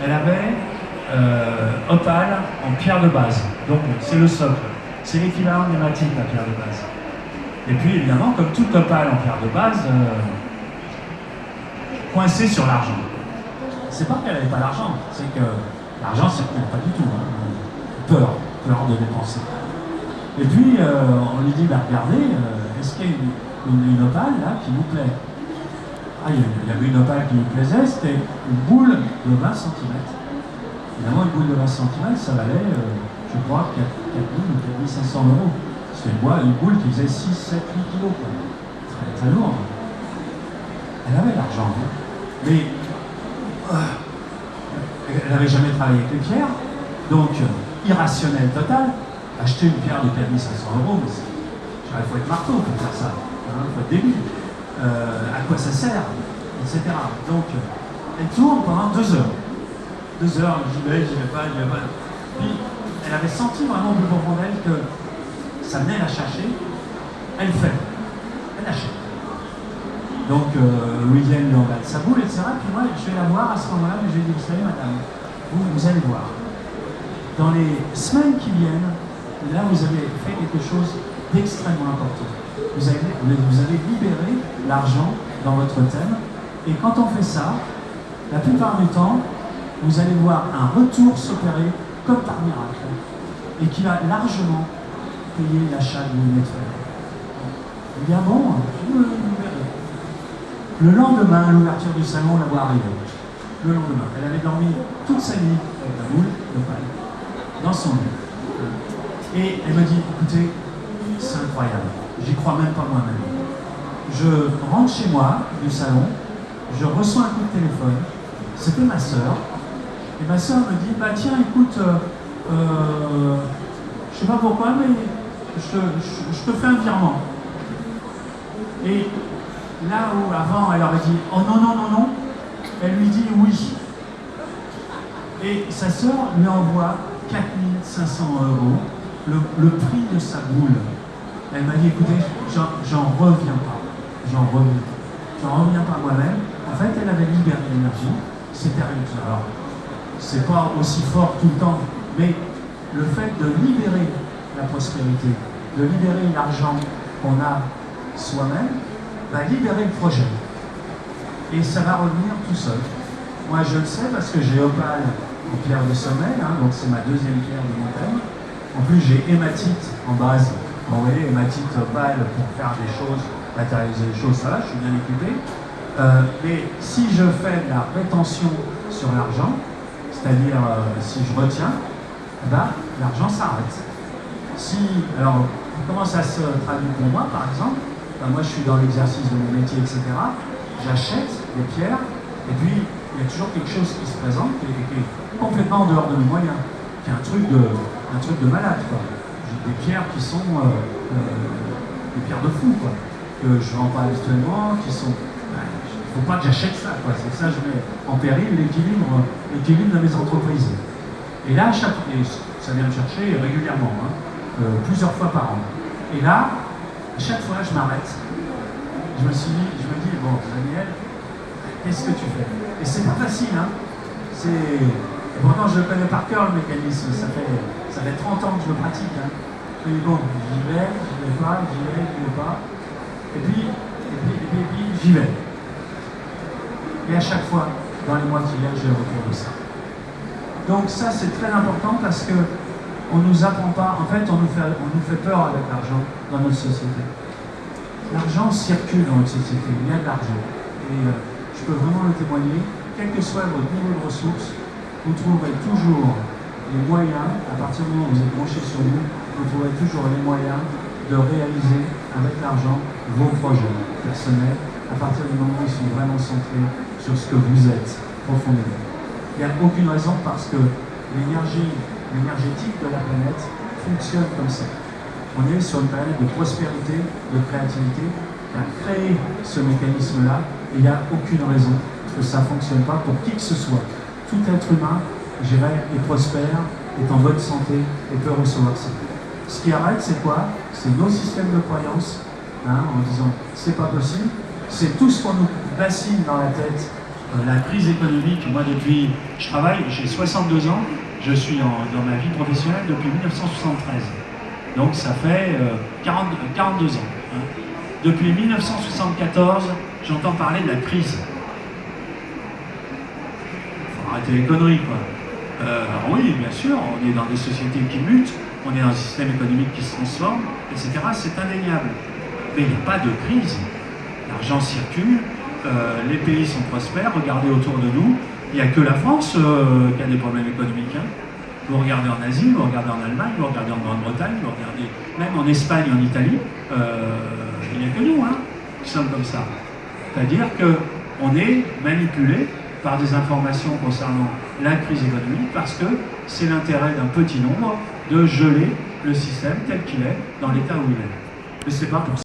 Elle avait Opal en pierre de base, donc c'est le socle. C'est l'équivalent de l'hématite, la pierre de base. Et puis évidemment, comme toute Opal en pierre de base, coincée sur l'argent. C'est pas qu'elle n'avait pas d'argent, c'est que l'argent ne circule pas du tout. Hein. Peur de dépenser. Et puis on lui dit, bah, regardez, est-ce qu'il y a une Opal là qui vous plaît? Ah, il y avait une Opal qui lui plaisait, c'était une boule de 20 cm. Évidemment, une boule de 20 cm, ça valait, je crois, 4 000 ou 4 500 euros. C'était une boule qui faisait 6, 7, 8 kilos. Quoi. Très, très lourd. Elle avait l'argent, hein. Mais elle n'avait jamais travaillé avec les pierres, donc irrationnel total. Acheter une pierre de 4 500 euros, mais il faut être marteau pour faire ça. Il faut être débile. À quoi ça sert, etc. Donc, elle tourne pendant 2 heures. 2 heures, j'y vais pas. Puis, elle avait senti vraiment au plus profond d'elle que ça venait la chercher. Elle fait. Elle achète. Donc, Louisiane lui emballe sa boule, etc. Puis moi, je vais la voir à ce moment-là, mais je lui dis, vous savez, madame, vous allez voir. Dans les semaines qui viennent, là, vous avez fait quelque chose d'extrêmement important. Vous avez libéré l'argent dans votre thème. Et quand on fait ça, la plupart du temps, vous allez voir un retour s'opérer comme par miracle. Et qui va largement payer l'achat que vous venez de faire. Il dit, ah bon, je veux libérer. Le lendemain, à l'ouverture du salon, on la voit arriver. Le lendemain. Elle avait dormi toute sa nuit avec la boule de paille dans son lit. Et elle me dit, écoutez, c'est incroyable. J'y crois même pas moi-même. Je rentre chez moi du salon, je reçois un coup de téléphone. C'était ma sœur. Et ma sœur me dit, bah tiens, écoute, je sais pas pourquoi, mais je te fais un virement. Et là où avant elle aurait dit, oh non, elle lui dit oui. Et sa sœur lui envoie 4 500 €, le prix de sa boule. Elle m'a dit, écoutez, j'en reviens pas. J'en reviens pas moi-même. En fait, elle avait libéré l'énergie. C'était réussi. Alors, c'est pas aussi fort tout le temps, mais le fait de libérer la prospérité, de libérer l'argent qu'on a soi-même, va libérer le projet. Et ça va revenir tout seul. Moi, je le sais parce que j'ai Opal en pierre de sommeil, hein, donc c'est ma deuxième pierre de montagne. En plus, j'ai hématite en base. Vous voyez, hématite Opal pour faire des choses, matérialiser des choses, ça va, je suis bien équipé. Mais si je fais de la rétention sur l'argent, c'est-à-dire si je retiens, ben, l'argent s'arrête. Alors, comment ça se traduit pour moi, par exemple? Ben, moi, je suis dans l'exercice de mon métier, etc. J'achète des pierres, et puis il y a toujours quelque chose qui se présente qui est complètement en dehors de mes moyens, qui est un truc de malade, quoi. J'ai des pierres qui sont des pierres de fou, quoi, que je ne vends pas habituellement, qui sont... Il ne faut pas que j'achète ça, quoi. C'est ça, je mets en péril l'équilibre de mes entreprises. Et là, ça vient me chercher régulièrement, hein, plusieurs fois par an. Et là, à chaque fois, je m'arrête. Je me dis, bon, Daniel, qu'est-ce que tu fais? Et c'est pas facile, hein. Et pourtant, je connais par cœur le mécanisme. Ça fait 30 ans que je le pratique, hein. Je dis, bon, j'y vais pas, j'y vais pas. Et puis, j'y vais. Et à chaque fois, dans les mois qui viennent, j'ai le retour de ça. Donc ça, c'est très important parce que on nous apprend pas, en fait, on nous fait peur avec l'argent dans notre société. L'argent circule dans notre société, il y a de l'argent. Et je peux vraiment le témoigner, quel que soit votre niveau de ressources, vous trouverez toujours les moyens, à partir du moment où vous êtes branché sur vous trouverez toujours les moyens de réaliser avec l'argent vos projets personnels, à partir du moment où ils sont vraiment centrés sur ce que vous êtes profondément. Il n'y a aucune raison parce que l'énergétique de la planète fonctionne comme ça. On est sur une planète de prospérité, de créativité. On a créé ce mécanisme-là et il n'y a aucune raison que ça ne fonctionne pas pour qui que ce soit. Tout être humain, je dirais, est prospère, est en bonne santé et peut recevoir ça. Ce qui arrête, c'est quoi? C'est nos systèmes de croyances, hein, en disant c'est pas possible. C'est tout ce qu'on nous bassine dans la tête La crise économique, moi depuis, je travaille, j'ai 62 ans, je suis dans ma vie professionnelle depuis 1973. Donc ça fait 42 ans. Hein. Depuis 1974, j'entends parler de la crise. Faut arrêter les conneries, quoi. Alors oui, bien sûr, on est dans des sociétés qui mutent, on est dans un système économique qui se transforme, etc. C'est indéniable. Mais il n'y a pas de crise. L'argent circule, les pays sont prospères, regardez autour de nous. Il n'y a que la France qui a des problèmes économiques. Hein. Vous regardez en Asie, vous regardez en Allemagne, vous regardez en Grande-Bretagne, vous regardez même en Espagne, en Italie. Il n'y a que nous, hein, qui sommes comme ça. C'est-à-dire qu'on est manipulé par des informations concernant la crise économique parce que c'est l'intérêt d'un petit nombre de geler le système tel qu'il est dans l'état où il est. Mais c'est pas pour ça.